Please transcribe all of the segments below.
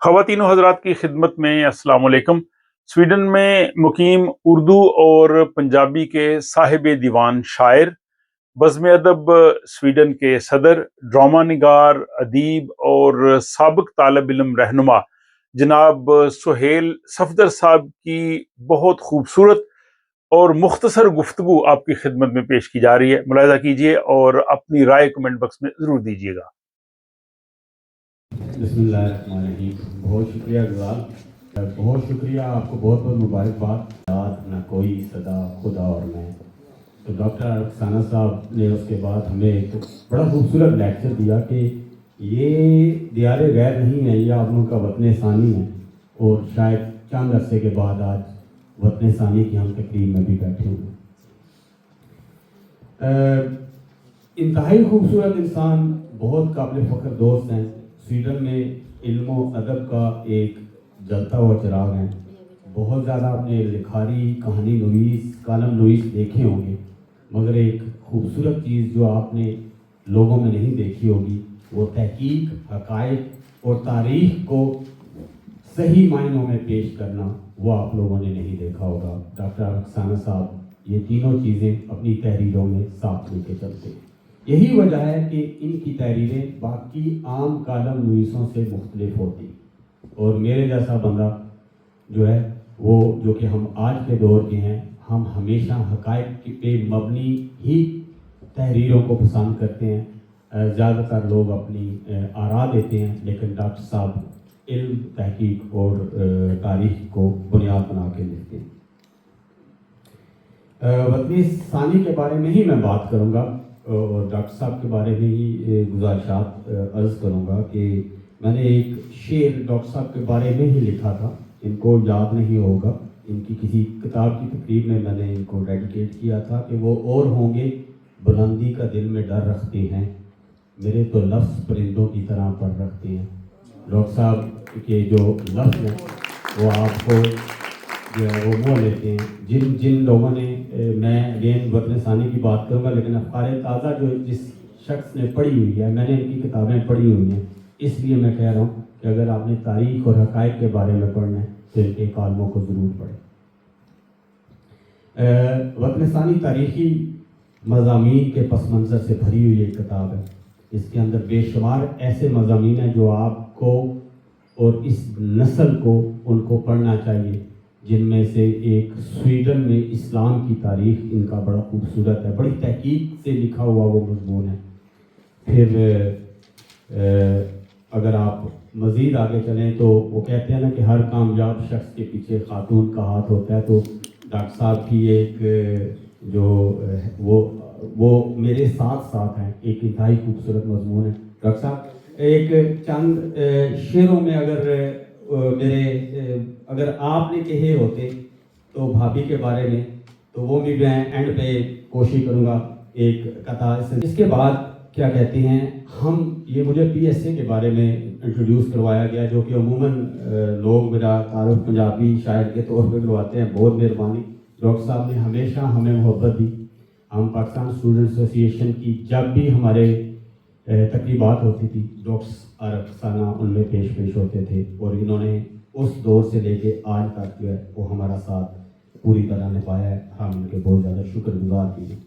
خواتین و حضرات کی خدمت میں السلام علیکم۔ سویڈن میں مقیم اردو اور پنجابی کے صاحب دیوان شاعر، بزم ادب سویڈن کے صدر، ڈرامہ نگار، ادیب اور سابق طالب علم رہنما جناب سہیل صفدر صاحب کی بہت خوبصورت اور مختصر گفتگو آپ کی خدمت میں پیش کی جا رہی ہے۔ ملاحظہ کیجیے اور اپنی رائے کمنٹ باکس میں ضرور دیجیے گا۔ بسم اللہ الرحمن الرحیم۔ بہت شکریہ گزار، بہت شکریہ آپ کو، بہت بہت مبارکباد۔ یاد نہ کوئی صدا خدا اور میں، تو ڈاکٹر افسانہ صاحب نے اس کے بعد ہمیں ایک بڑا خوبصورت لیکچر دیا کہ یہ دیار غیر نہیں ہے، یہ آپ ان کا وطن ثانی ہے، اور شاید چند عرصے کے بعد آج وطن ثانی کی ہم تقریب میں بھی بیٹھے ہوئے۔ انتہائی خوبصورت انسان، بہت قابل فخر دوست ہیں، سویڈن میں علم و ادب کا ایک جلتا ہوا چراغ ہیں۔ بہت زیادہ آپ نے لکھاری، کہانی نویس، کالم نویس دیکھے ہوں گے، مگر ایک خوبصورت چیز جو آپ نے لوگوں میں نہیں دیکھی ہوگی وہ تحقیق، حقائق اور تاریخ کو صحیح معنوں میں پیش کرنا، وہ آپ لوگوں نے نہیں دیکھا ہوگا۔ ڈاکٹر افسانہ صاحب یہ تینوں چیزیں اپنی تحریروں میں ساتھ لے کے چلتے ہیں۔ یہی وجہ ہے کہ ان کی تحریریں باقی عام کالم نویسوں سے مختلف ہوتی، اور میرے جیسا بندہ جو ہے وہ، جو کہ ہم آج کے دور کے ہیں، ہم ہمیشہ حقائق پہ مبنی ہی تحریروں کو پسند کرتے ہیں۔ زیادہ تر لوگ اپنی آراء دیتے ہیں، لیکن ڈاکٹر صاحب علم، تحقیق اور تاریخ کو بنیاد بنا کے لکھتے ہیں۔ وطن ثانی کے بارے میں ہی میں بات کروں گا، اور ڈاکٹر صاحب کے بارے میں ہی گزارشات عرض کروں گا کہ میں نے ایک شعر ڈاکٹر صاحب کے بارے میں ہی لکھا تھا، ان کو یاد نہیں ہوگا، ان کی کسی کتاب کی تقریب میں میں نے ان کو ڈیڈیکیٹ کیا تھا کہ وہ اور ہوں گے بلندی کا دل میں ڈر رکھتے ہیں، میرے تو لفظ پرندوں کی طرح پر رکھتے ہیں۔ ڈاکٹر صاحب کے جو لفظ ہیں وہ آپ کو جو ہے وہ مو لیتے ہیں۔ جن لوگوں نے، میں اگین وطن ثانی کی بات کروں گا، لیکن افکار تازہ جو جس شخص نے پڑھی ہوئی ہے، میں نے ان کی کتابیں پڑھی ہوئی ہیں، اس لیے میں کہہ رہا ہوں کہ اگر آپ نے تاریخ اور حقائق کے بارے میں پڑھنا ہے تو ان کے کالموں کو ضرور پڑھیں۔ وطن ثانی تاریخی مضامین کے پس منظر سے بھری ہوئی ایک کتاب ہے۔ اس کے اندر بے شمار ایسے مضامین ہیں جو آپ کو اور اس نسل کو ان کو پڑھنا چاہیے، جن میں سے ایک سویڈن میں اسلام کی تاریخ ان کا بڑا خوبصورت ہے، بڑی تحقیق سے لکھا ہوا وہ مضمون ہے۔ پھر اگر آپ مزید آگے چلیں تو وہ کہتے ہیں نا کہ ہر کامیاب شخص کے پیچھے خاتون کا ہاتھ ہوتا ہے، تو ڈاکٹر صاحب کی ایک جو وہ میرے ساتھ ساتھ ہیں، ایک انتہائی خوبصورت مضمون ہے۔ ڈاکٹر صاحب ایک چند شعروں میں اگر آپ نے کہے ہوتے تو بھابھی کے بارے میں، تو وہ بھی میں اینڈ پہ کوشش کروں گا ایک قطعہ۔ اس کے بعد کیا کہتے ہیں ہم، یہ مجھے پی ایس اے کے بارے میں انٹروڈیوس کروایا گیا، جو کہ عموماً لوگ میرا تعارف پنجابی شاعر کے طور پہ کرواتے ہیں، بہت مہربانی۔ ڈاکٹر صاحب نے ہمیشہ ہمیں محبت دی۔ ہم پاکستان اسٹوڈنٹ ایسوسی ایشن کی جب بھی ہمارے تقریبات ہوتی تھی، ڈاکٹر افسانہ ان میں پیش ہوتے تھے، اور انہوں نے اس دور سے لے کے آج تک جو ہے وہ ہمارا ساتھ پوری طرح نبھایا ہے، ہم ان کے بہت زیادہ شکر گزار بھی ہیں۔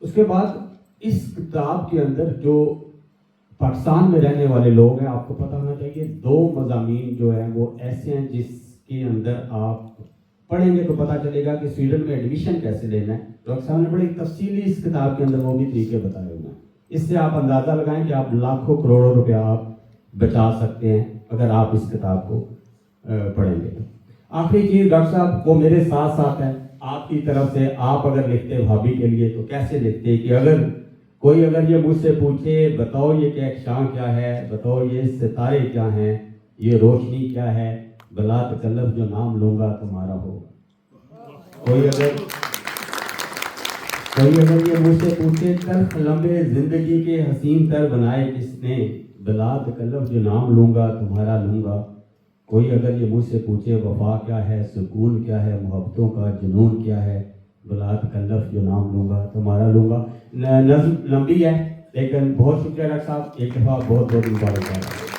اس کے بعد اس کتاب کے اندر جو پاکستان میں رہنے والے لوگ ہیں، آپ کو پتہ ہونا چاہیے، دو مضامین جو ہیں وہ ایسے ہیں جس کے اندر آپ پڑھیں گے تو پتہ چلے گا کہ سویڈن میں ایڈمیشن کیسے لینا ہے۔ ڈاکٹر صاحب نے بڑی تفصیلی اس کتاب کے اندر وہ بھی طریقے بتائے ہوئے ہیں۔ اس سے آپ اندازہ لگائیں کہ آپ لاکھوں کروڑوں روپیہ آپ بچا سکتے ہیں اگر آپ اس کتاب کو پڑھیں گے تو۔ آخری چیز ڈاکٹر صاحب وہ میرے ساتھ ساتھ ہیں، آپ کی طرف سے آپ اگر لکھتے بھابھی کے لیے تو کیسے لکھتے کہ اگر یہ مجھ سے پوچھے بتاؤ یہ کہکشاں کیا ہے، بتاؤ یہ ستارے کیا ہیں، یہ روشنی کیا ہے، بلا تکلف جو نام لوں گا تمہارا ہوگا۔ کوئی اگر یہ مجھ سے پوچھے تلخ لمبے زندگی کے حسین تر بنائے کس نے، بلا تکلف جو نام لوں گا تمہارا لوں گا۔ کوئی اگر یہ مجھ سے پوچھے وفا کیا ہے، سکون کیا ہے، محبتوں کا جنون کیا ہے، بلا تکلف جو نام لوں گا تمہارا لوں گا۔ نظم لمبی ہے لیکن بہت شکریہ ڈاکٹر صاحب، ایک دفعہ بہت مبارکباد۔